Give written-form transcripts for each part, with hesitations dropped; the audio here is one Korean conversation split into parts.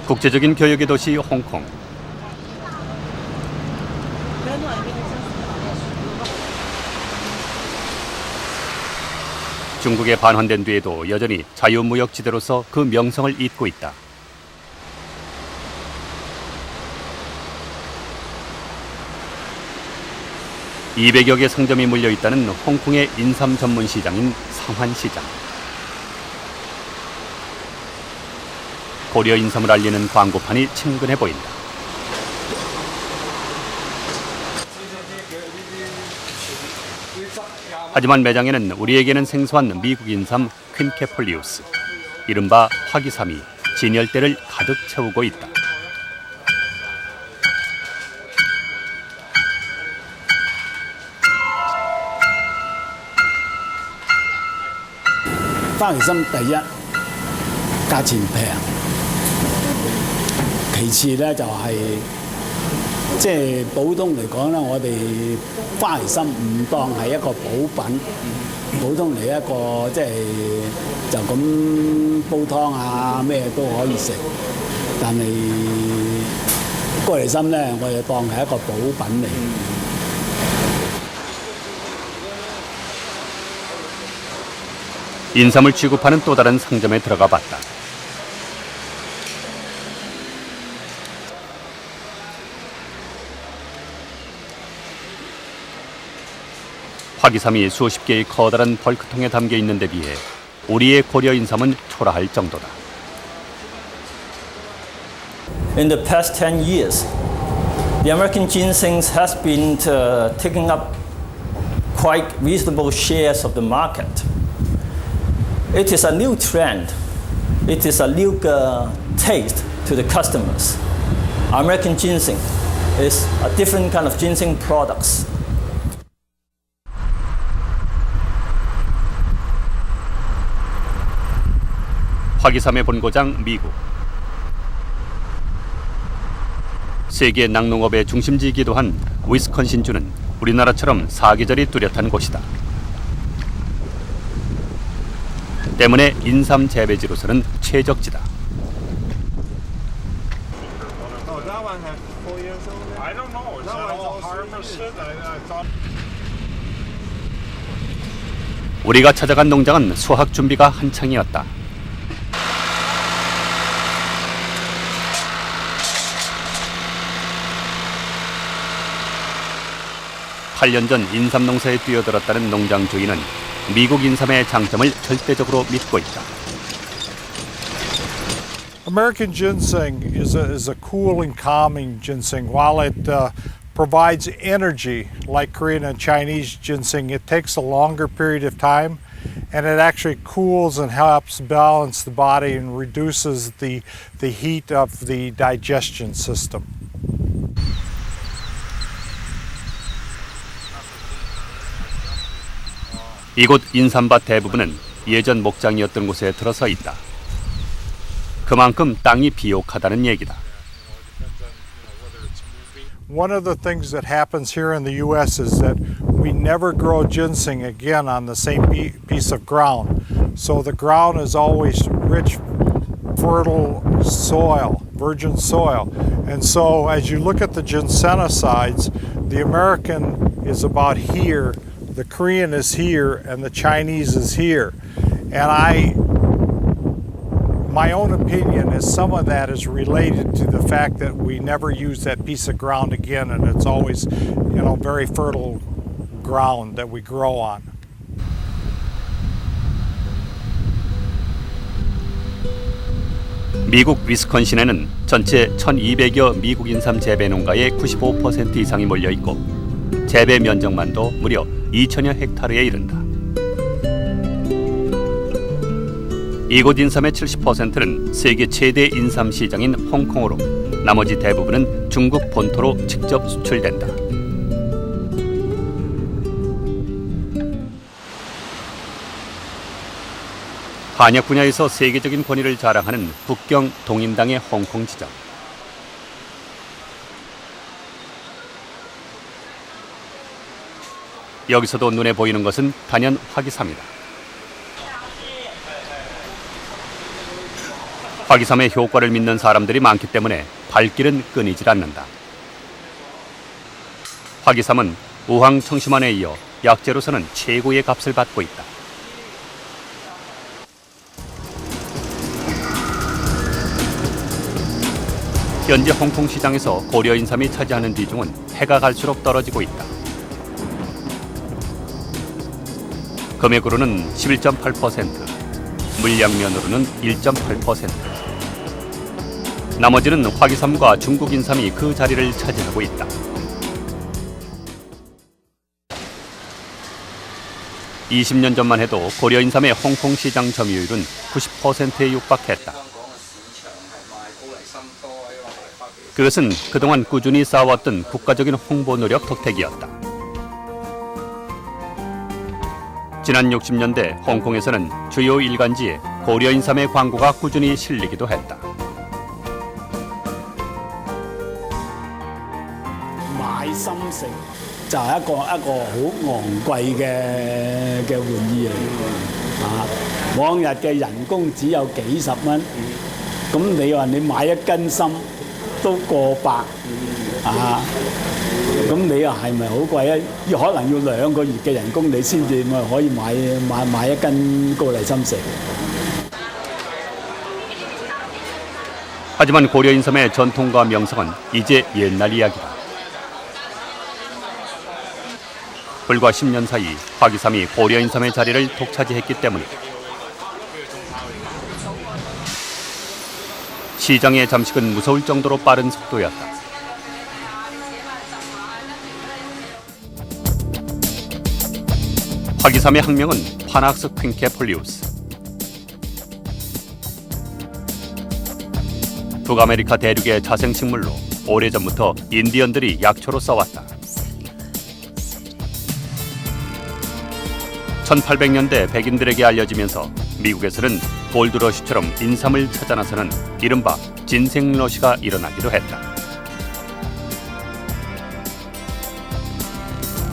국제적인 교역의 도시 홍콩. 중국에 반환된 뒤에도 여전히 자유무역지대로서 그 명성을 잇고 있다. (200여 개) 상점이 몰려있다는 홍콩의 인삼 전문 시장인 상환시장. 고려 인삼을 알리는 광고판이 친근해 보인다. 하지만 매장에는 우리에게는 생소한 미국 인삼 퀸케폴리우스, 이른바 화기삼이 진열대를 가득 채우고 있다.花旗參第一價錢平，其次咧就係即係普通嚟講咧，我哋花旗參唔當係一個補品，普通嚟一個即係就咁煲湯啊咩都可以食，但係歌梨參咧，我哋當係一個補品嚟。 인삼을 취급하는 또 다른 상점에 들어가 봤다. 화기삼이 수십 개의 커다란 벌크통에 담겨 있는 데 비해 우리의 고려 인삼은 초라할 정도다. In the past 10 years, the American ginseng has been taking up quite reasonable shares of the market. It is a new trend. It is a new taste to the customers. American ginseng is a different kind of ginseng products. 화기삼의 본고장 미국. 세계 낙농업의 중심지이기도 한 위스콘신주는 우리나라처럼 사계절이 뚜렷한 곳이다. 때문에 인삼 재배지로서는 최적지다. 우리가 찾아간 농장은 수확 준비가 한창이었다. (8년) 전 인삼 농사에 뛰어들었다는 농장 주인은 미국 인삼의 장점을 절대적으로 믿고 있다. American ginseng is a cool and calming ginseng. While it provides energy like Korean and Chinese ginseng, it takes a longer period of time, and it actually cools and helps balance the body and reduces the heat of the digestion system. 이곳 인삼밭 대부분은 예전 목장이었던 곳에 들어서 있다. 그만큼 땅이 비옥하다는 얘기다. One of the things that happens here in the U.S. is that we never grow ginseng again on the same piece of ground. So the ground is always rich, fertile soil, virgin soil. And so as you look at the ginsenosides, the American is about here, the Korean is here, and the Chinese is here. And my own opinion is some of that is related to the fact that we never use that piece of ground again, and it's always, very fertile ground that we grow on. 미국 위스콘신에는 전체 1200여 미국 인삼 재배 농가의 95% 이상이 몰려 있고 재배 면적만도 무려 2000여 헥타르에 이른다. 이곳 인삼의 70%는 세계 최대 인삼 시장인 홍콩으로 나머지 대부분은 중국 본토로 직접 수출된다. 한약 분야에서 세계적인 권위를 자랑하는 북경 동인당의 홍콩 지점. 여기서도 눈에 보이는 것은 단연 화기삼이다. 화기삼의 효과를 믿는 사람들이 많기 때문에 발길은 끊이질 않는다. 화기삼은 우황 청심환에 이어 약재로서는 최고의 값을 받고 있다. 현재 홍콩 시장에서 고려 인삼이 차지하는 비중은 해가 갈수록 떨어지고 있다. 금액으로는 11.8%, 물량면으로는 1.8%. 나머지는 화기삼과 중국 인삼이 그 자리를 차지하고 있다. 20년 전만 해도 고려 인삼의 홍콩 시장 점유율은 90%에 육박했다. 그것은 그동안 꾸준히 쌓아왔던 국가적인 홍보 노력 덕택이었다. 지난 60년대 홍콩에서는 주요 일간지에 고려 인삼의 광고가 꾸준히 실리기도 했다.買心食就係一個好昂貴嘅玩意嚟往日嘅人工只有幾十蚊，咁你話你買一斤心都過百咁你又係咪好貴啊？可能要2個月嘅人工你先至可以買一斤高麗參食。 하지만 고려 인삼의 전통과 명성은 이제 옛날 이야기다. 불과 10년 사이 화기삼이 고려 인삼의 자리를 독차지했기 때문이다. 시장의 잠식은 무서울 정도로 빠른 속도였다. 화기삼의 학명은 파낙스 퀸케폴리우스. 북아메리카 대륙의 자생식물로 오래전부터 인디언들이 약초로 써왔다. 1800년대 백인들에게 알려지면서 미국에서는 골드러시처럼 인삼을 찾아 나서는 이른바 진생러시가 일어나기도 했다.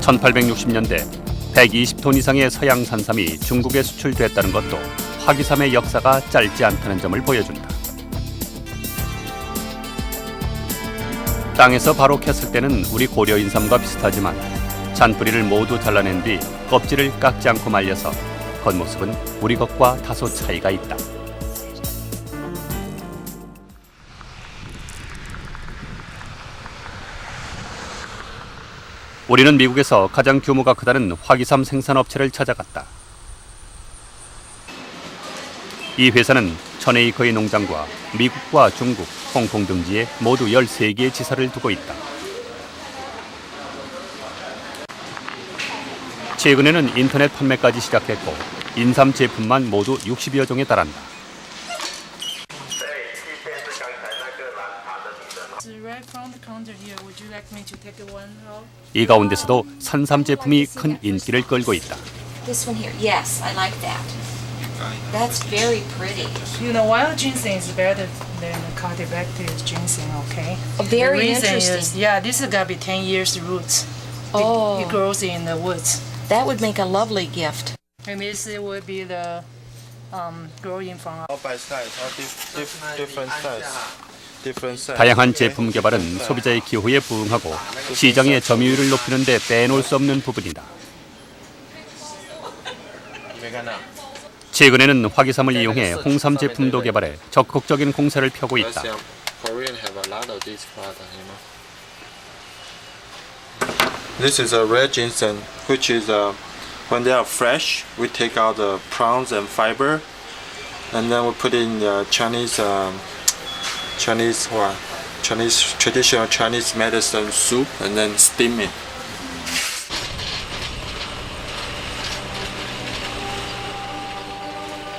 1860년대 120톤 이상의 서양 산삼이 중국에 수출됐다는 것도 화기삼의 역사가 짧지 않다는 점을 보여준다. 땅에서 바로 캤을 때는 우리 고려 인삼과 비슷하지만 잔뿌리를 모두 잘라낸 뒤 껍질을 깎지 않고 말려서 겉모습은 우리 것과 다소 차이가 있다. 우리는 미국에서 가장 규모가 크다는 화기삼 생산업체를 찾아갔다. 이 회사는 1000에이커의 농장과 미국과 중국, 홍콩 등지에 모두 13개의 지사를 두고 있다. 최근에는 인터넷 판매까지 시작했고 인삼 제품만 모두 60여 종에 달한다. 이 가운데서도 산삼 제품이 큰 인기를 끌고 있다. This one here, yes, I like that. That's very pretty. You know, wild ginseng is better than cultivated ginseng, okay? Very the reason interesting. is, yeah, this is gonna be 10 years roots. Oh. It grows in the woods. That would make a lovely gift. And this would be the growing from. All by size, all different size. Different size. 다양한 제품 개발은 소비자의 기호에 부응하고 시장의 점유율을 높이는 데 빼놓을 수 없는 부분이다. 최근에는 화기삼을 이용해 홍삼 제품도 개발해 적극적인 공세를 펴고 있다. Korean have a lot of these products, you know. This is a red ginseng, which is when they are fresh, we take out the prongs and fiber, and then we put it in the Chinese traditional Chinese medicine soup, and then steam it.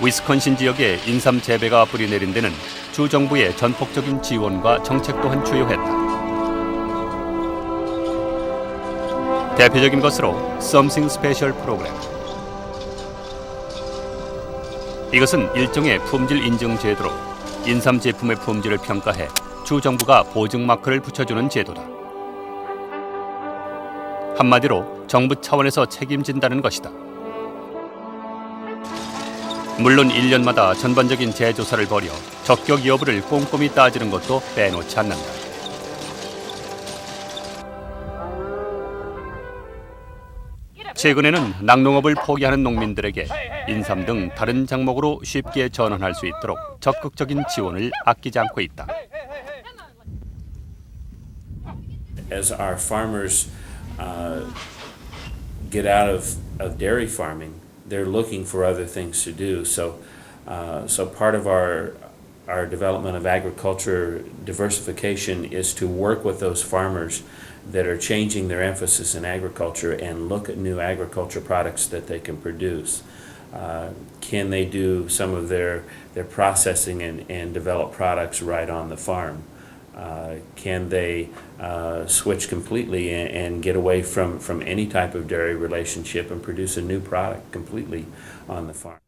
위스콘신 지역의 인삼 재배가 뿌리내린 데는 주 정부의 전폭적인 지원과 정책 또한 주요했다. 대표적인 것으로 Something Special 프로그램. 이것은 일종의 품질 인증 제도로 인삼 제품의 품질을 평가해 주 정부가 보증 마크를 붙여주는 제도다. 한마디로 정부 차원에서 책임진다는 것이다. 물론 1년마다 전반적인 재조사를 벌여 적격 여부를 꼼꼼히 따지는 것도 빼놓지 않는다. 최근에는 낙농업을 포기하는 농민들에게 인삼 등 다른 작목으로 쉽게 전환할 수 있도록 적극적인 지원을 아끼지 않고 있다. As our farmers get out of dairy farming, they're looking for other things to do. So part of our development of agriculture diversification is to work with those farmers that are changing their emphasis in agriculture and look at new agriculture products that they can produce. Can they do some of their processing and develop products right on the farm? Can they switch completely and get away from any type of dairy relationship and produce a new product completely on the farm?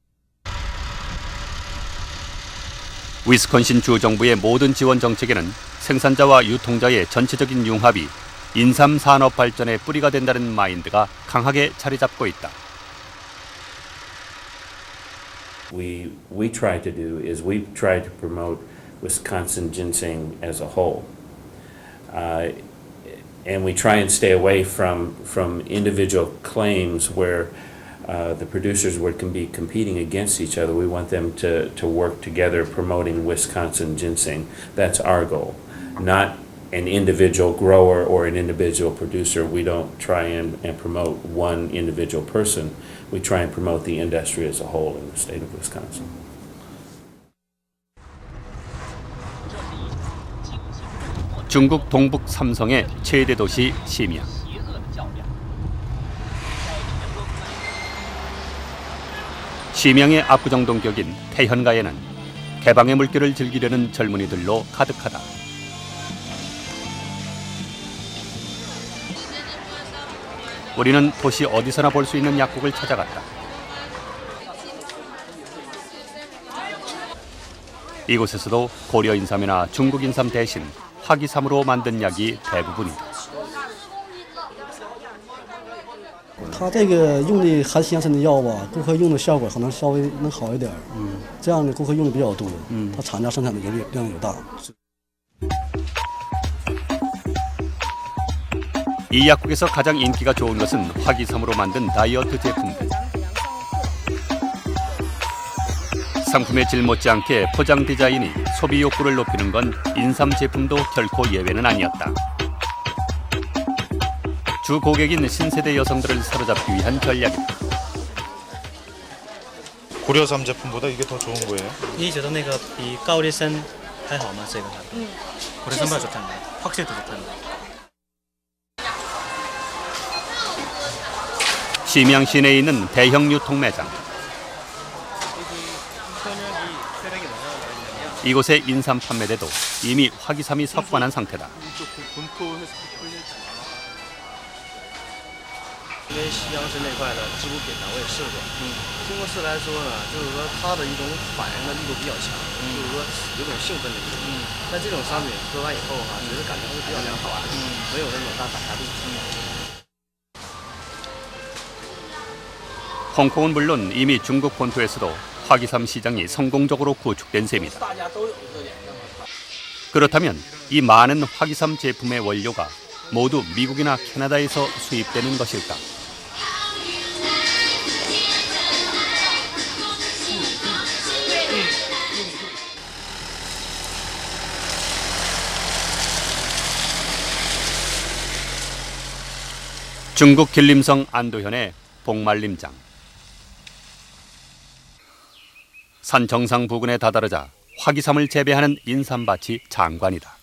위스콘신 주 정부의 모든 지원 정책에는 생산자와 유통자의 전체적인 융합이 인삼 산업 발전의 뿌리가 된다는 마인드가 강하게 자리 잡고 있다. We try to do is we try to promote Wisconsin ginseng as a whole, and we try and stay away from individual claims where the producers can be competing against each other. We want them to work together promoting Wisconsin ginseng. That's our goal, not an individual grower or an individual producer. We don't try and promote one individual person. We try and promote the industry as a whole in the state of Wisconsin. 중국 동북 삼성의 최대 도시 심양. 심양의 압구정동 격인 태현가에는 개방의 물결을 즐기려는 젊은이들로 가득하다. 우리는 도시 어디서나 볼 수 있는 약국을 찾아갔다. 이곳에서도 고려 인삼이나 중국 인삼 대신 화기삼으로 만든 약이 대부분이다. 它这个用的含香参的药吧，顾客用的效果可能稍微能好一点。这样的顾客用的比较多。它厂家生产的量有大。 이 약국에서 가장 인기가 좋은 것은 화기삼으로 만든 다이어트 제품들. 상품의 질 못지않게 포장 디자인이 소비 욕구를 높이는 건 인삼 제품도 결코 예외는 아니었다. 주 고객인 신세대 여성들을 사로잡기 위한 전략이다. 고려삼 제품보다 이게 더 좋은 거예요? 你觉得那个比高丽参还好吗？这个고려삼보다 좋다는데 확실히 더 좋다는데. 심양 시내에 있는 대형 유통 매장. 이곳의 인삼 판매대도 이미 화기삼이 석관한 상태다. 因为西洋参那块的植物品呢，我也试过。经过试来说呢，就是说它的一种反应的力度比较强，就是说有种兴奋的力度。但这种商品喝完以后哈，觉得感觉会比较良好，没有那种大反弹力。 홍콩은 물론 이미 중국 본토에서도 화기삼 시장이 성공적으로 구축된 셈이다. 그렇다면 이 많은 화기삼 제품의 원료가 모두 미국이나 캐나다에서 수입되는 것일까? 중국 길림성 안도현의 복말림장. 산 정상 부근에 다다르자 화기삼을 재배하는 인삼밭이 장관이다.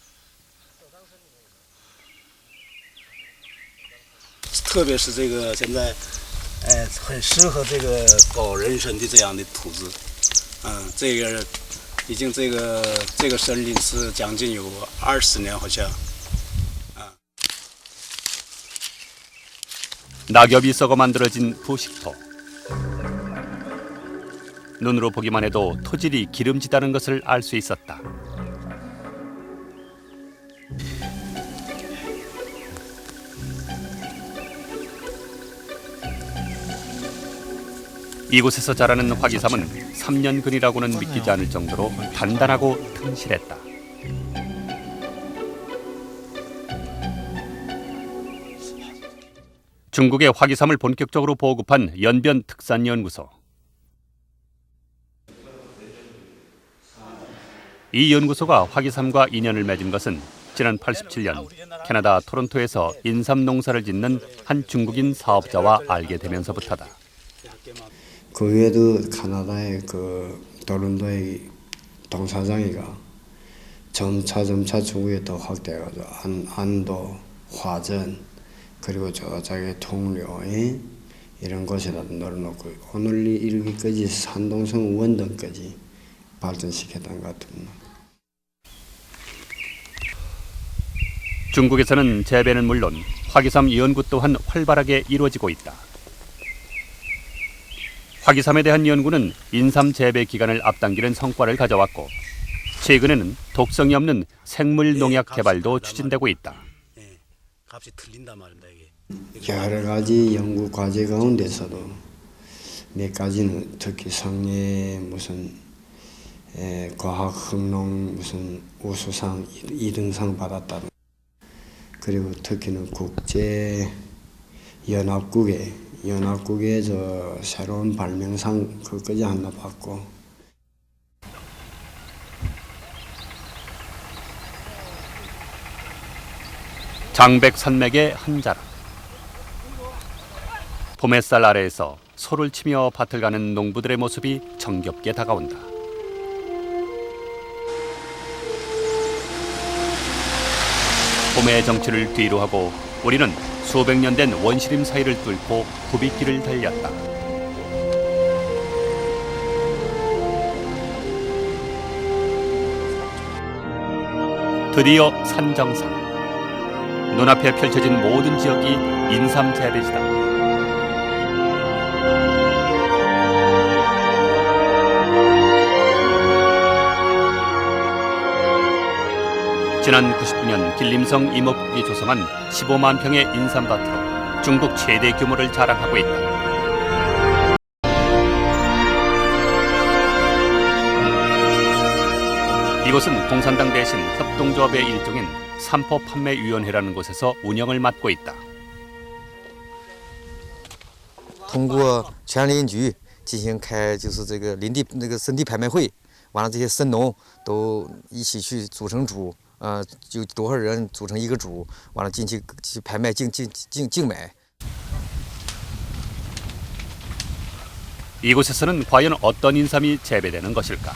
特别是这个现在，很适合这个搞人参的这样的土质，这个已经这个森林是将近有20年好像， 낙엽이 썩어 만들어진 부식토. 눈으로 보기만 해도 토질이 기름지다는 것을 알 수 있었다. 이곳에서 자라는 화기삼은 3년근이라고는 믿기지 않을 정도로 단단하고 튼실했다. 중국의 화기삼을 본격적으로 보급한 연변 특산연구소. 이 연구소가 화기삼과 인연을 맺은 것은 지난 87년 캐나다 토론토에서 인삼 농사를 짓는 한 중국인 사업자와 알게 되면서부터다. 그 외에도 캐나다의 그 토론토의 동사장이가 점차 중국에 더 확대해가지고 안도, 화전, 그리고 저자의 통료에 이런 곳에다 널어놓고 오늘 이르기까지 산동성 원등까지 발전시켰던 것 같습니다. 중국에서는 재배는 물론 화기삼 연구 또한 활발하게 이루어지고 있다. 화기삼에 대한 연구는 인삼 재배 기간을 앞당기는 성과를 가져왔고 최근에는 독성이 없는 생물 농약 개발도 추진되고 있다. 값이 틀린단 말입니다, 이게. 여러 가지 연구 과제 가운데서도 몇 가지는 특히 성내 무슨 과학 흥농 무슨 우수상 2등상 받았다든, 그리고 특히는 국제 연합국의 저 새로운 발명상 그까지 하나 받고. 장백산맥의 한 자락. 봄 햇살 아래에서 소를 치며 밭을 가는 농부들의 모습이 정겹게 다가온다. 봄의 정취를 뒤로 하고 우리는 수백 년 된 원시림 사이를 뚫고 부빗길을 달렸다. 드디어 산 정상. 눈앞에 펼쳐진 모든 지역이 인삼 재배지다. 지난 99년 길림성 임업국이 조성한 15만 평의 인삼밭으로 중국 최대 규모를 자랑하고 있다. 이곳은 공산당 대신 협동조합의 일종인 삼포판매위원회라는 곳에서 운영을 맡고 있다. 通过全林局进行开就是这个林地那个生地拍卖会，完了这些神农都一起去组成组，就多少人组成一个组，完了进去拍卖竞买。 이곳에서는 과연 어떤 인삼이 재배되는 것일까?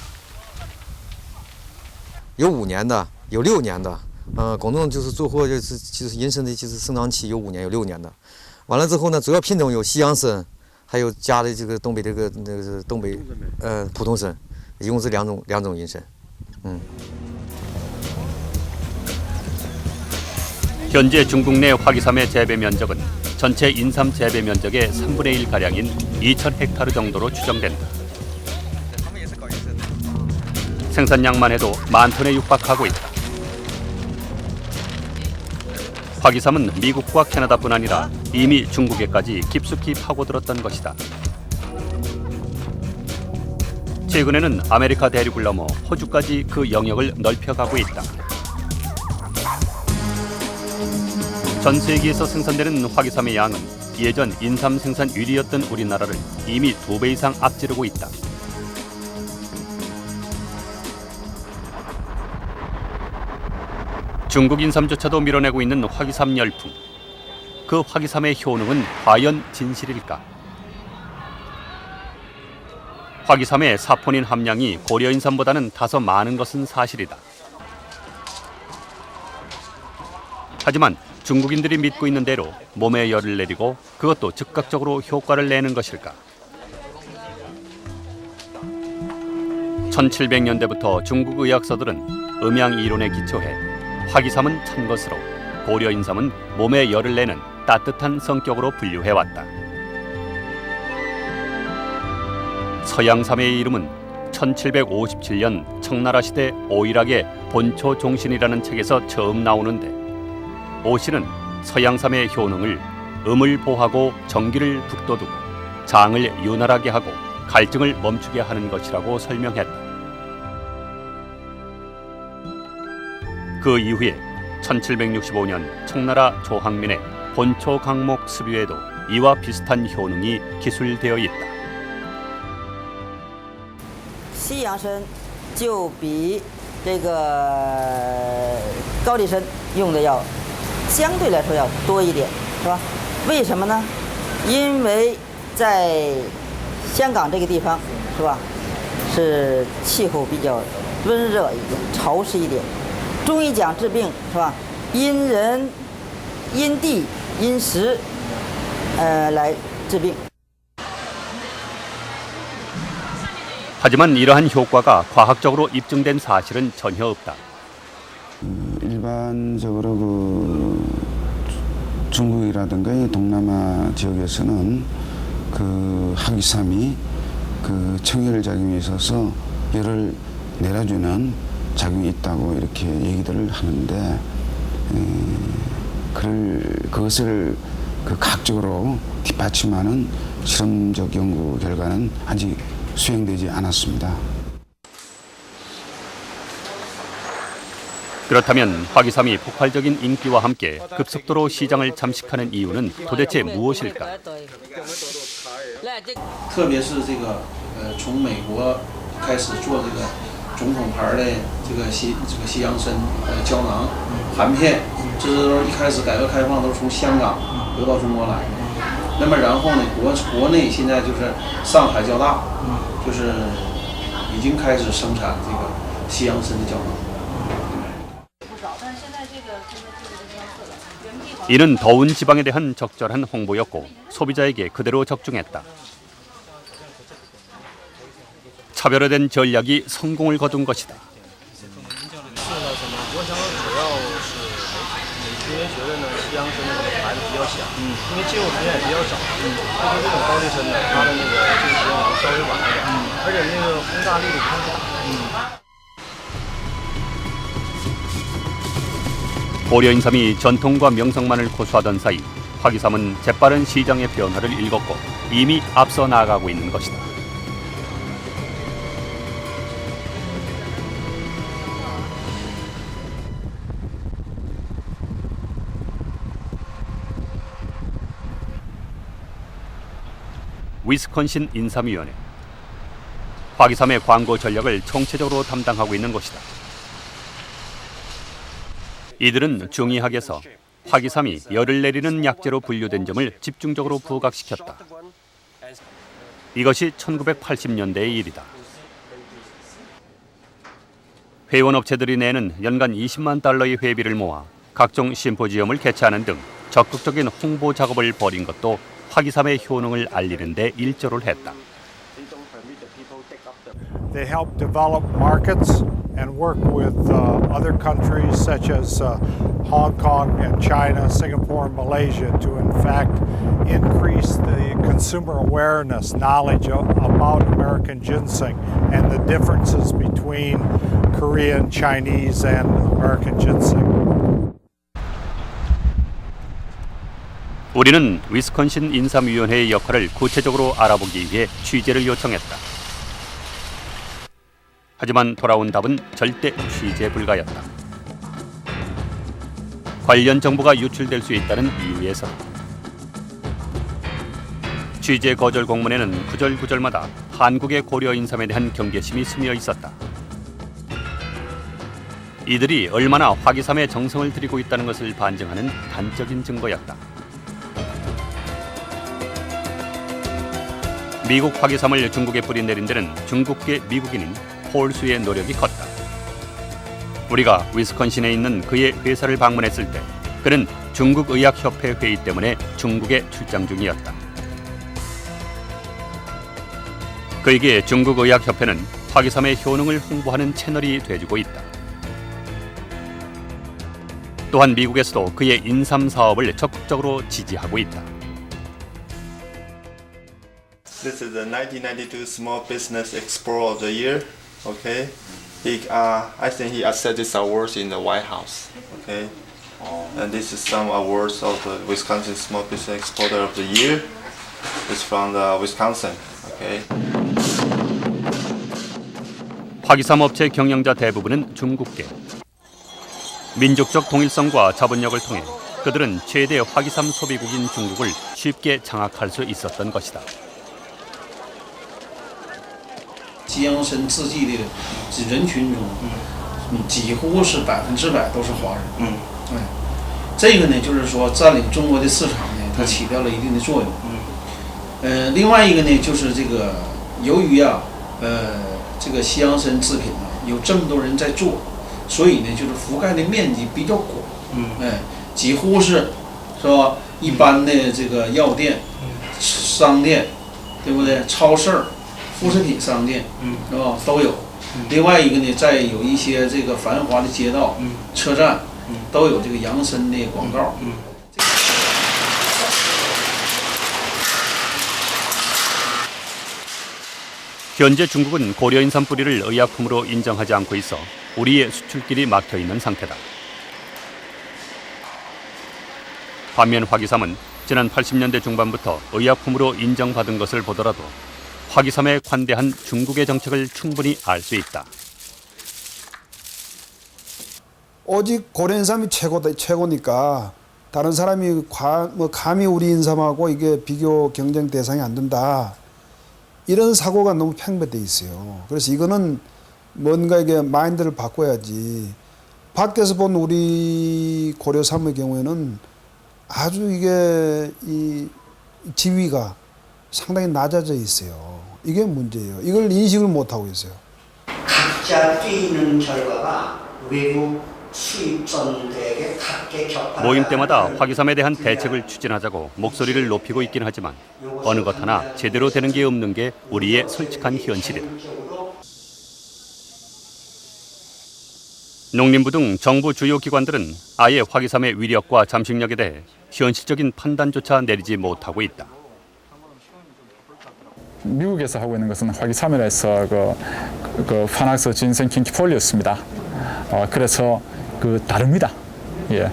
有5年的，有6年的，广东就是做货就是银参的就是生长期有5年有6年的，完了之后呢，主要品种有西洋参，还有加的这个东北这个那个是东北普通参，一共是两种银参， 현재 중국 내 화기삼의 재배 면적은 전체 인삼 재배 면적의 3분의 1가량인 2,000헥타르 정도로 추정된다. 생산량만 해도 10,000톤에 육박하고 있다. 화기삼은 미국과 캐나다뿐 아니라 이미 중국에까지 깊숙이 파고들었던 것이다. 최근에는 아메리카 대륙을 넘어 호주까지 그 영역을 넓혀가고 있다. 전 세계에서 생산되는 화기삼의 양은 예전 인삼 생산 1위였던 우리나라를 이미 2배 이상 앞지르고 있다. 중국 인삼조차도 밀어내고 있는 화기삼 열풍. 그 화기삼의 효능은 과연 진실일까? 화기삼의 사포닌 함량이 고려 인삼보다는 다소 많은 것은 사실이다. 하지만 중국인들이 믿고 있는 대로 몸에 열을 내리고 그것도 즉각적으로 효과를 내는 것일까? 1700년대부터 중국 의학서들은 음양 이론에 기초해 화기삼은 찬 것으로 고려 인삼은 몸에 열을 내는 따뜻한 성격으로 분류해왔다. 서양삼의 이름은 1757년 청나라 시대 오일학의 본초 종신이라는 책에서 처음 나오는데 오실은 서양삼의 효능을 음을 보하고 정기를 북돋우고 장을 윤활하게 하고 갈증을 멈추게 하는 것이라고 설명했다. 그 이후에 1765년 청나라 조항민의 본초 강목 수비에도 이와 비슷한 효능이 기술되어 있다. 西洋参就比这个高丽参用的要相对来说要多一点，是吧？为什么呢？因为在香港这个地方，是吧？是气候比较温热一点、潮湿一点。中医讲治病，是吧？因人、因地、因时，来治病。 하지만 이러한 효과가 과학적으로 입증된 사실은 전혀 없다. 일반적으로 그 중국이라든가 이 동남아 지역에서는 그 하기삼이 그 청열 작용에 있어서 열을 내려주는 작용이 있다고 이렇게 얘기들을 하는데 그것을 그 과학적으로 뒷받침하는 실험적 연구 결과는 아직 수행되지 않았습니다. 그렇다면 화기삼이 폭발적인 인기와 함께 급속도로 시장을 잠식하는 이유는 도대체 무엇일까? 特别是这个从美国开始做这个总统牌的这个西洋参胶囊含片，这都是一开始改革开放都是从香港流到中国来的。那么然后呢，国内现在就是上海交大，就是已经开始生产这个西洋参的胶囊。 이는 더운 지방에 대한 적절한 홍보였고 소비자에게 그대로 적중했다. 차별화된 전략이 성공을 거둔 것이다. 我想主要是因为觉得呢，西洋参的牌子比较小，因为进入时间也比较早，特别这种高丽参呢，它的那个进时间稍微晚一点，而且那个轰炸力度不大。 고려 인삼이 전통과 명성만을 고수하던 사이 화기삼은 재빠른 시장의 변화를 읽었고 이미 앞서 나아가고 있는 것이다. 위스콘신 인삼위원회 화기삼의 광고 전략을 총체적으로 담당하고 있는 것이다. 이들은 중의학에서 화기삼이 열을 내리는 약재로 분류된 점을 집중적으로 부각시켰다. 이것이 1980년대의 일이다. 회원업체들이 내는 연간 20만 달러의 회비를 모아 각종 심포지엄을 개최하는 등 적극적인 홍보 작업을 벌인 것도 화기삼의 효능을 알리는 데 일조를 했다. They help develop markets and work with other countries such as Hong Kong and China, Singapore, and Malaysia to in fact increase the consumer awareness, knowledge about American ginseng and the differences between Korean, Chinese, and American ginseng. 우리는 위스콘신 인삼위원회의 역할을 구체적으로 알아보기 위해 취재를 요청했다. 하지만 돌아온 답은 절대 취재 불가였다. 관련 정보가 유출될 수 있다는 이유에서. 취재 거절 공문에는 구절구절마다 한국의 고려 인삼에 대한 경계심이 스며 있었다. 이들이 얼마나 화기삼에 정성을 들이고 있다는 것을 반증하는 단적인 증거였다. 미국 화기삼을 중국에 뿌리내린 데는 중국계 미국인인 폴수의 노력이 컸다. 우리가 위스콘신에 있는 그의 회사를 방문했을 때 그는 중국의학협회 회의 때문에 중국에 출장 중이었다. 그에게 중국의학협회는 화기삼의 효능을 홍보하는 채널이 돼주고 있다. 또한 미국에서도 그의 인삼 사업을 적극적으로 지지하고 있다. This is the 1992 Small Business Explorer of the Year. Okay, I think he accepted this award in the White House. Okay, and this is some awards of the Wisconsin Small Business Exporter of the Year. It's from the Wisconsin. Okay. 화기삼 업체 경영자 대부분은 중국계. 민족적 동일성과 자본력을 통해 그들은 최대 화기삼 소비국인 중국을 쉽게 장악할 수 있었던 것이다. 吉阳参自己的人群中，几乎是100%都是华人。这个呢，就是说占领中国的市场呢，它起到了一定的作用。另外一个呢，就是这个由于这个西洋参制品有这么多人在做，所以呢，就是覆盖的面积比较广。几乎是吧？一般的这个药店、商店，对不对？超市、副食品商店，是吧？都有。另外一个呢，在有一些这个繁华的街道、车站，都有这个洋参的广告。 현재 중국은 고려인삼 뿌리를 의약품으로 인정하지 않고 있어 우리의 수출길이 막혀 있는 상태다. 반면 화기삼은 지난 80년대 중반부터 의약품으로 인정받은 것을 보더라도 화기삼에 관대한 중국의 정책을 충분히 알 수 있다. 오직 고려인삼이 최고니까 다른 사람이 감히 우리 인삼하고 이게 비교 경쟁 대상이 안 된다. 이런 사고가 너무 팽배돼 있어요. 그래서 이거는 뭔가 이게 마인드를 바꿔야지. 밖에서 본 우리 고려삼의 경우에는 아주 이게 이 지위가 상당히 낮아져 있어요. 이게 문제예요. 이걸 인식을 못 하고 있어요. 각자 뛰는 결과가 외국 수입선들에게 각계 격파. 모임 때마다 화기삼에 대한 대책을 추진하자고 목소리를 높이고 있긴 하지만 어느 것 하나 제대로 되는 게 없는 게 우리의 솔직한 현실이다. 농림부 등 정부 주요 기관들은 아예 화기삼의 위력과 잠식력에 대해 현실적인 판단조차 내리지 못하고 있다. 미국에서 하고 있는 것은 화기삼이라 해서 그 파낙스 진생 킹키폴리였습니다. 그래서 다릅니다. 예.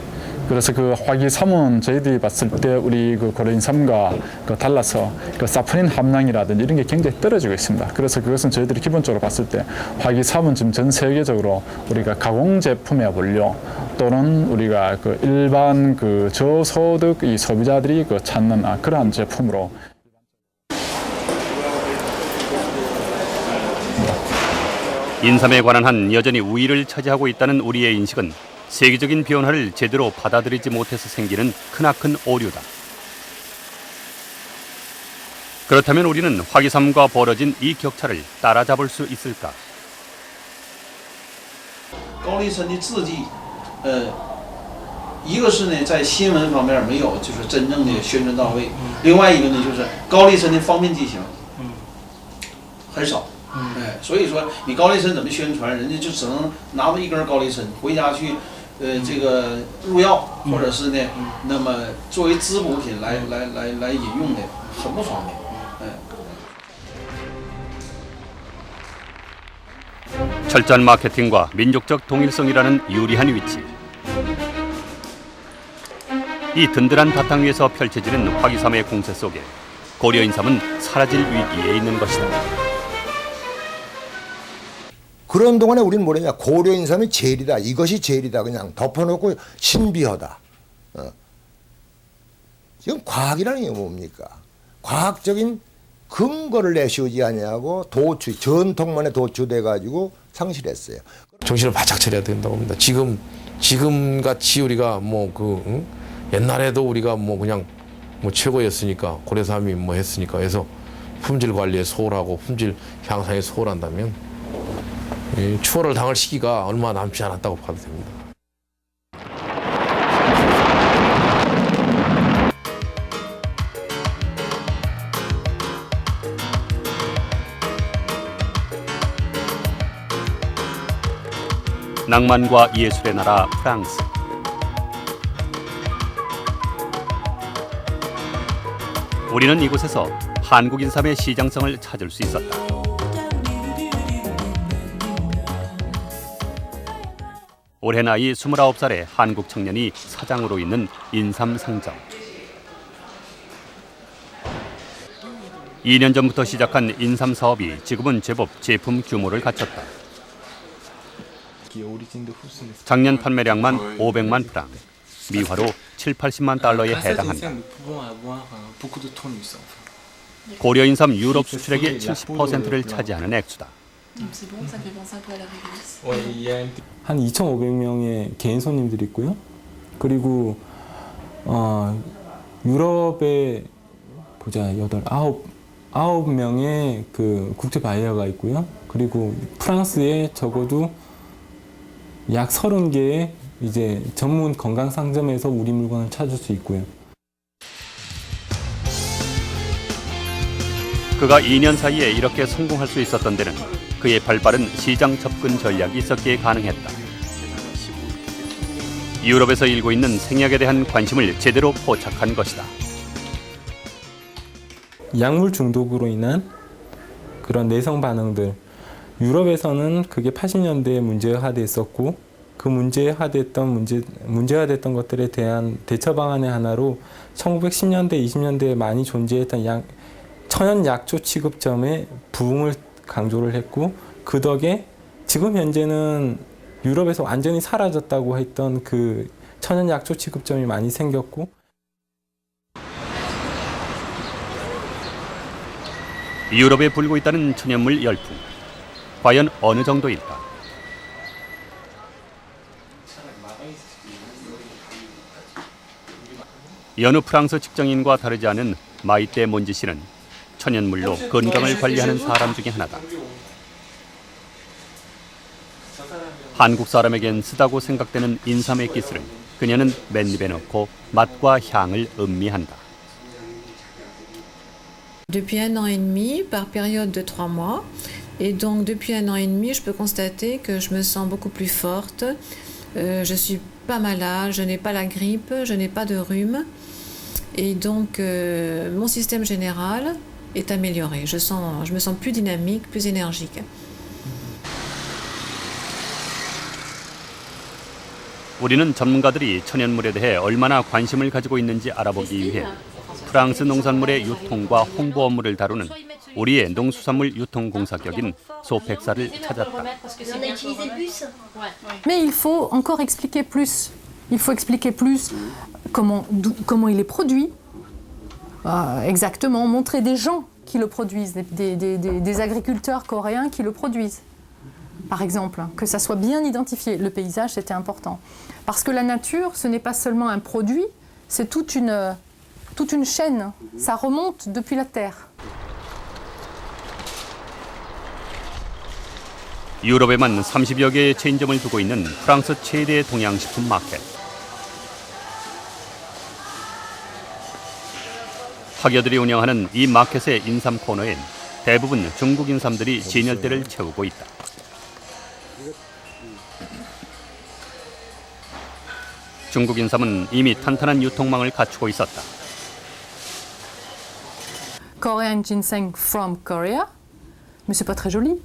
그래서 그 화기삼은 저희들이 봤을 때 우리 그 고려인삼과 달라서 그 사포닌 함량이라든지 이런 게 굉장히 떨어지고 있습니다. 그래서 그것은 저희들이 기본적으로 봤을 때 화기삼은 지금 전 세계적으로 우리가 가공 제품의 원료 또는 우리가 그 일반 그 저소득 이 소비자들이 찾는 그러한 제품으로. 인삼에 관한 한 여전히 우위를 차지하고 있다는 우리의 인식은 세계적인 변화를 제대로 받아들이지 못해서 생기는 크나큰 오류다. 그렇다면 우리는 화기삼과 벌어진 이 격차를 따라잡을 수 있을까? 高丽参的制剂，一个是呢在新闻方面没有就是真正的宣传到位，另外一个呢就是高丽参的方便剂型，很少。 所以说你高丽参怎么宣传，人家就只能拿到一根高丽参回家去，这个入药，或者是呢，那么作为滋补品来饮用的，很不方便。 철저한 마케팅과 민족적 동일성이라는 유리한 위치. 이 든든한 바탕 위에서 펼쳐지는 화기삼의 공세 속에 고려인삼은 사라질 위기에 있는 것이다. 그런 동안에 우리는 뭐냐 고려인삼이 제일이다. 이것이 제일이다. 그냥 덮어놓고 신비하다. 지금 과학이라는 게 뭡니까? 과학적인 근거를 내세우지 않냐고 전통만에 도취돼가지고 상실했어요. 정신을 바짝 차려야 된다고 봅니다. 지금 같이 우리가 옛날에도 우리가 그냥 최고였으니까 고려삼이 했으니까 해서 품질 관리에 소홀하고 품질 향상에 소홀한다면 추월을 당할 시기가 얼마 남지 않았다고 봐도 됩니다. 낭만과 예술의 나라 프랑스. 우리는 이곳에서 한국 인삼의 시장성을 찾을 수 있었다. 올해 나이 29살의 한국 청년이 사장으로 있는 인삼 상점. 2년 전부터 시작한 인삼 사업이 지금은 제법 제품 규모를 갖췄다. 작년 판매량만 500만 프랑, 미화로 7, 80만 달러에 해당한다. 고려 인삼 유럽 수출액의 70%를 차지하는 액수다. 한 2,500명의 개인 손님들이 있고요. 그리고 유럽에 보자 9명의 그 국제 바이어가 있고요. 그리고 프랑스에 적어도 약 30개의 이제 전문 건강 상점에서 우리 물건을 찾을 수 있고요. 그가 2년 사이에 이렇게 성공할 수 있었던 데는 그의 발빠른 시장 접근 전략이 있었기에 가능했다. 유럽에서 일고 있는 생약에 대한 관심을 제대로 포착한 것이다. 약물 중독으로 인한 그런 내성 반응들, 유럽에서는 그게 80년대에 문제화됐었고 그 문제화됐던 것들에 대한 대처 방안의 하나로 1910년대, 20년대에 많이 존재했던 천연 약초 취급점의 부흥을 강조를 했고, 그 덕에 지금 현재는 유럽에서 완전히 사라졌다고 했던 그 천연 약초 취급점이 많이 생겼고, 유럽에 불고 있다는 천연물 열풍. 과연 어느 정도일까? 여느 프랑스 직장인과 다르지 않은 마이떼 몬지 씨는 천연물로 건강을 관리하는 사람 중에 하나다. 한국 사람에겐 쓰다고 생각되는 인삼의 기술을 그녀는 맨입에 넣고 맛과 향을 음미한다. Depuis 1 an et demi, par période de 3 mois. Et donc depuis 1 an et demi, je peux constater que je me sens beaucoup plus forte. Je suis pas malade, je n'ai pas la grippe, je n'ai pas de rhume. Et donc mon système général est amélioré. Je me sens plus dynamique, plus énergique. 우리는 전문가들이 천연물에 대해 얼마나 관심을 가지고 있는지 알아보기 위해 프랑스 농산물의 유통과 홍보 업무를 다루는 우리의 농수산물 유통공사격인 소펙사를 찾았다. Mais il faut encore expliquer plus. Il faut expliquer plus comment il est produit, exactement, montrer des gens qui le produisent, des agriculteurs coréens qui le produisent. Par exemple, que ça soit bien identifié. Le paysage, c'était important. Parce que la nature, ce n'est pas seulement un produit, c'est toute une chaîne. Ça remonte depuis la terre. 유럽에만 30여 개의 체인점을 두고 있는 프랑스 최대 동양식품 마켓. 화교들이 운영하는 이 마켓의 인삼 코너엔 대부분 중국 인삼들이 진열대를 채우고 있다. 중국 인삼은 이미 탄탄한 유통망을 갖추고 있었다. Korean ginseng from Korea, mais c'est pas très joli.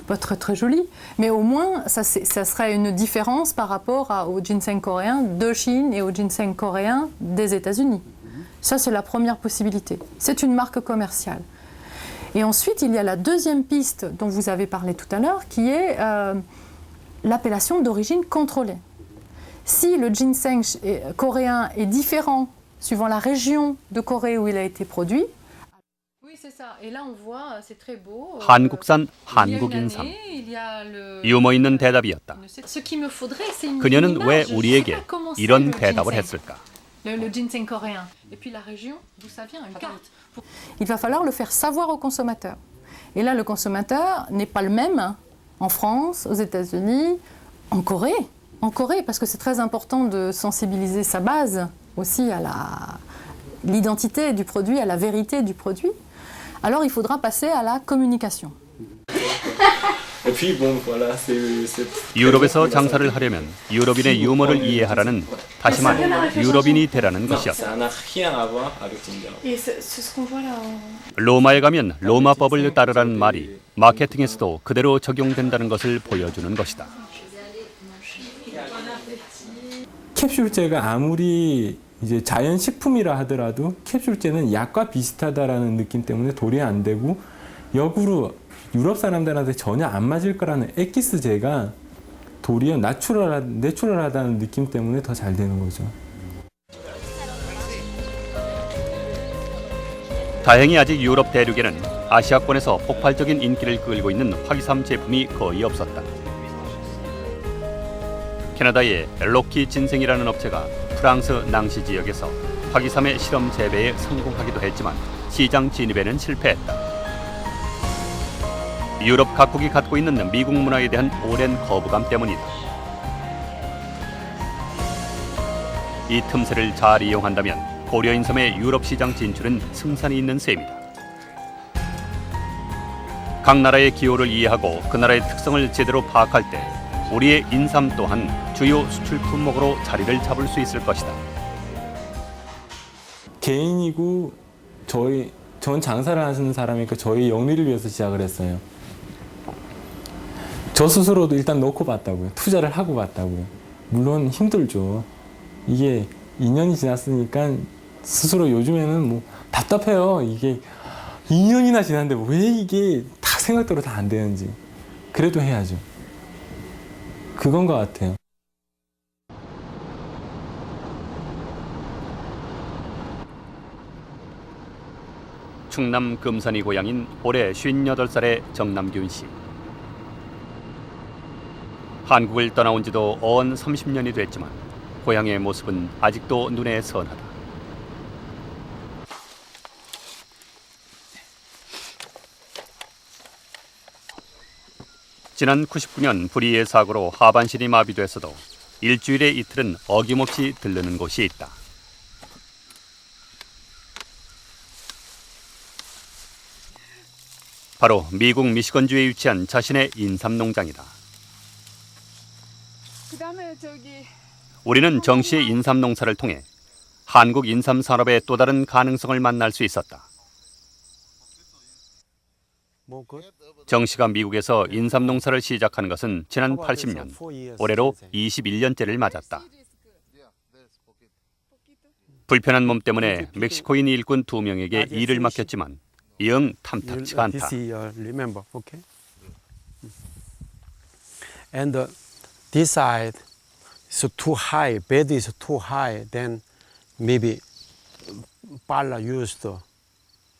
Pas très joli, mais au moins ça serait une différence par rapport au ginseng coréen de Chine et au ginseng coréen des États-Unis. Ça, c'est la première possibilité. C'est une marque commerciale. Et ensuite, il y a la deuxième piste dont vous avez parlé tout à l'heure, qui est l'appellation d'origine contrôlée. Si le ginseng coréen est différent suivant la région de Corée où il a été produit, oui, c'est ça. Et là, on voit, c'est très beau. 한국산 한국 인삼. 유머 있는 대답이었다. Ce qu'il me faudrait, c'est une 그녀는 왜 image. 우리에게 이런 대답을 했을까? Le ginseng coréen. Et puis la région d'où ça vient, une carte. Il va falloir le faire savoir au consommateur. Et là, le consommateur n'est pas le même en France, aux États-Unis, en Corée. En Corée, parce que c'est très important de sensibiliser sa base aussi à l'identité du produit, à la vérité du produit. Alors il faudra passer à la communication. Et puis bon, voilà, c'est 유럽에서 장사를 하려면 유럽인의 유머를 이해하라는 다시 말해 유럽인이 되라는 것이었다. Ça n'a rien à voir avec Tinder. Et c'est ce qu'on voit là. 로마에 가면 로마법을 따르라는 말이 마케팅에서도 그대로 적용된다는 것을 보여주는 것이다. 캡슐제가 아무리 이제 자연식품이라 하더라도 캡슐제는 약과 비슷하다라는 느낌 때문에 도리 안 되고, 역으로 유럽 사람들한테 전혀 안 맞을 거라는 엑기스제가 도리어 내추럴하다는 느낌 때문에 더 잘 되는 거죠. 다행히 아직 유럽 대륙에는 아시아권에서 폭발적인 인기를 끌고 있는 화기삼 제품이 거의 없었다. 캐나다의 록키 진생이라는 업체가 프랑스 낭시 지역에서 화기삼의 실험 재배에 성공하기도 했지만 시장 진입에는 실패했다. 유럽 각국이 갖고 있는 미국 문화에 대한 오랜 거부감 때문이다. 이 틈새를 잘 이용한다면 고려인삼의 유럽 시장 진출은 승산이 있는 셈이다. 각 나라의 기호를 이해하고 그 나라의 특성을 제대로 파악할 때 우리의 인삼 또한 주요 수출 품목으로 자리를 잡을 수 있을 것이다. 개인이고 전 장사를 하시는 사람이니까 저희 영리를 위해서 시작을 했어요. 저 스스로도 일단 놓고 봤다고요. 투자를 하고 봤다고요. 물론 힘들죠. 이게 2년이 지났으니까 스스로 요즘에는 뭐 답답해요. 이게 2년이나 지났는데 왜 이게 다 생각대로 다 안 되는지. 그래도 해야죠. 그건 것 같아요. 충남 금산이 고향인 올해 58살의 정남균 씨. 한국을 떠나온 지도 어언 30년이 됐지만 고향의 모습은 아직도 눈에 선하다. 지난 99년 불의의 사고로 하반신이 마비됐어도 일주일에 이틀은 어김없이 들르는 곳이 있다. 바로 미국 미시건주에 위치한 자신의 인삼 농장이다. 우리는 정 씨의 인삼 농사를 통해 한국 인삼 산업의 또 다른 가능성을 만날 수 있었다. 정 씨가 미국에서 인삼 농사를 시작한 것은 지난 80년, 올해로 21년째를 맞았다. 불편한 몸 때문에 멕시코인 일꾼 2명에게 일을 맡겼지만 영 탐탁치가 않다. And this side is too high, bed is too high, then maybe Pala used to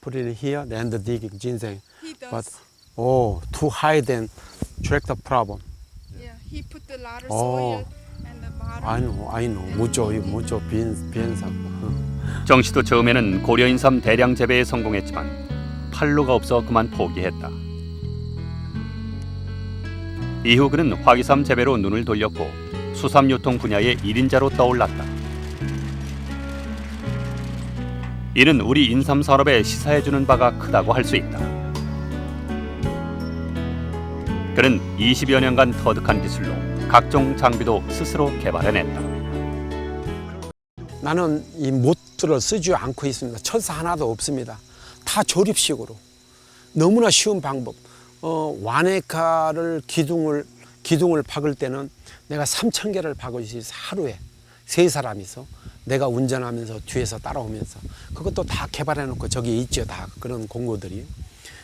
put it here, then the digging ginseng. But too high, then tractor problem. Yeah, he put the ladder Oh. soil and the bottom. I know. mucho piensa. 정 씨도 처음에는 고려인삼 대량 재배에 성공했지만 판로가 없어 그만 포기했다. 이후 그는 화기삼 재배로 눈을 돌렸고 수삼 유통 분야의 1인자로 떠올랐다. 이는 우리 인삼 산업에 시사해주는 바가 크다고 할 수 있다. 그는 20여 년간 터득한 기술로 각종 장비도 스스로 개발해냈다. 나는 이 못들을 쓰지 않고 있습니다. 철사 하나도 없습니다. 다 조립식으로. 너무나 쉬운 방법. 와네카를 기둥을 박을 때는 내가 3,000개를 박을 수 있어. 하루에 3사람이서 내가 운전하면서 뒤에서 따라오면서 그것도 다 개발해 놓고 저기 있죠. 다 그런 공고들이.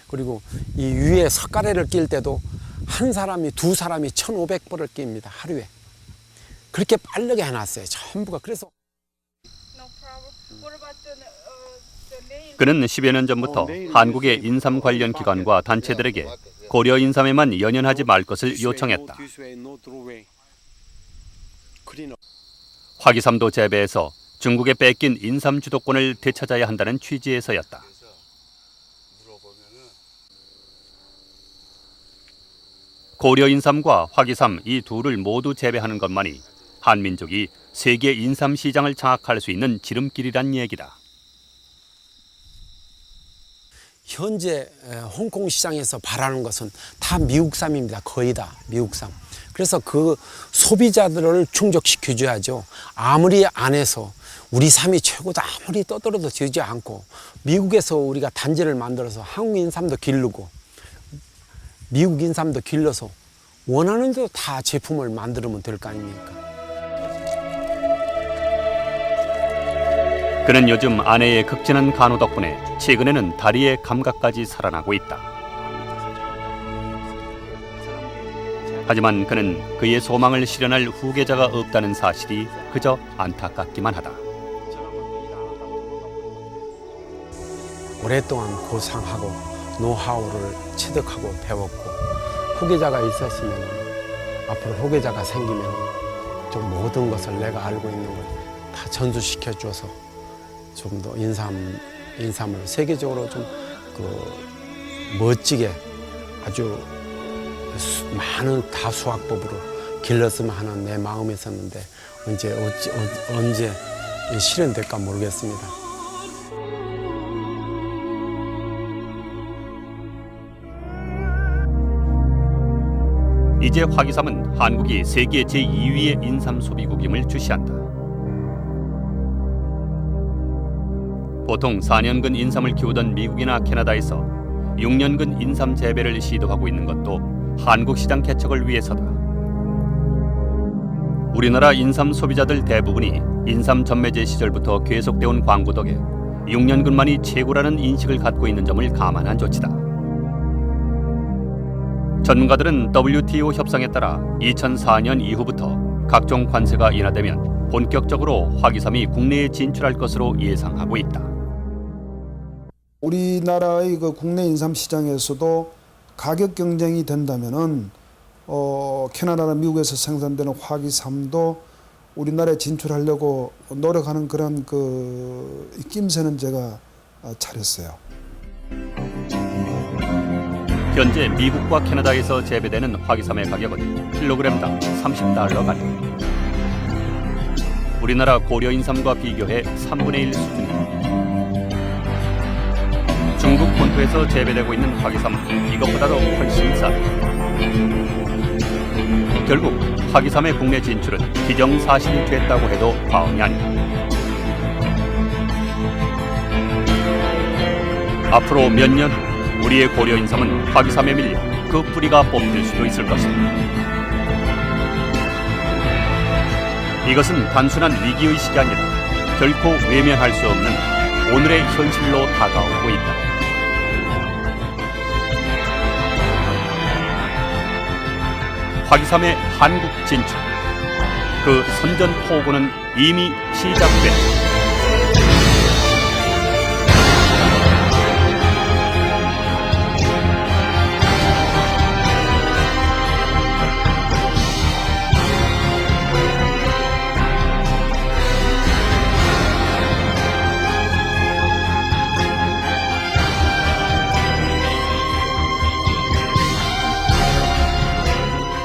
그리고 이 위에 석가래를 낄 때도 한 사람이 2사람이 1,500벌을 낍니다. 하루에. 그렇게 빠르게 해놨어요. 전부가. 그래서 그는 10여 년 전부터 한국의 인삼 관련 기관과 단체들에게 고려 인삼에만 연연하지 말 것을 요청했다. 화기삼도 재배해서 중국에 뺏긴 인삼 주도권을 되찾아야 한다는 취지에서였다. 고려 인삼과 화기삼 이 둘을 모두 재배하는 것만이 한민족이 세계 인삼 시장을 장악할 수 있는 지름길이란 얘기다. 현재 홍콩 시장에서 바라는 것은 다 미국삼입니다. 거의 다 미국삼. 그래서 그 소비자들을 충족시켜줘야죠. 아무리 안에서 우리 삼이 최고다 아무리 떠들어도 되지 않고 미국에서 우리가 단지를 만들어서 한국 인삼도 기르고 미국 인삼도 길러서 원하는 대로 다 제품을 만들면 될 거 아닙니까? 그는 요즘 아내의 극진한 간호 덕분에 최근에는 다리의 감각까지 살아나고 있다. 하지만 그는 그의 소망을 실현할 후계자가 없다는 사실이 그저 안타깝기만 하다. 오랫동안 고상하고 노하우를 취득하고 배웠고 후계자가 있었으면 앞으로 후계자가 생기면 좀 모든 것을 내가 알고 있는 걸 다 전수시켜 줘서 좀 더 인삼을 세계적으로 좀 멋지게 아주 많은 다수학법으로 길렀으면 하는 내 마음이 있었는데 언제 실현될까 모르겠습니다. 이제 화기삼은 한국이 세계 제2위의 인삼 소비국임을 주시한다. 보통 4년근 인삼을 키우던 미국이나 캐나다에서 6년근 인삼 재배를 시도하고 있는 것도 한국 시장 개척을 위해서다. 우리나라 인삼 소비자들 대부분이 인삼 전매제 시절부터 계속되어온 광고 덕에 6년근만이 최고라는 인식을 갖고 있는 점을 감안한 조치다. 전문가들은 WTO 협상에 따라 2004년 이후부터 각종 관세가 인하되면 본격적으로 화기삼이 국내에 진출할 것으로 예상하고 있다. 우리나라의 그 국내 인삼 시장에서도 가격 경쟁이 된다면은 캐나다나 미국에서 생산되는 화기삼도 우리나라에 진출하려고 노력하는 그런 그 낌새는 제가 차렸어요. 현재 미국과 캐나다에서 재배되는 화기삼의 가격은 킬로그램당 $30 가량. 우리나라 고려인삼과 비교해 3분의 1 수준이다. 중국 본토에서 재배되고 있는 화기삼은 이것보다도 훨씬 싸다. 결국 화기삼의 국내 진출은 기정사실이 됐다고 해도 과언이 아니다. 앞으로 몇 년 후 우리의 고려인삼은 화기삼에 밀려 그 뿌리가 뽑힐 수도 있을 것이다. 이것은 단순한 위기의식이 아니라 결코 외면할 수 없는 오늘의 현실로 다가오고 있다. 화기삼의 한국 진출, 그 선전포고는 이미 시작됐다.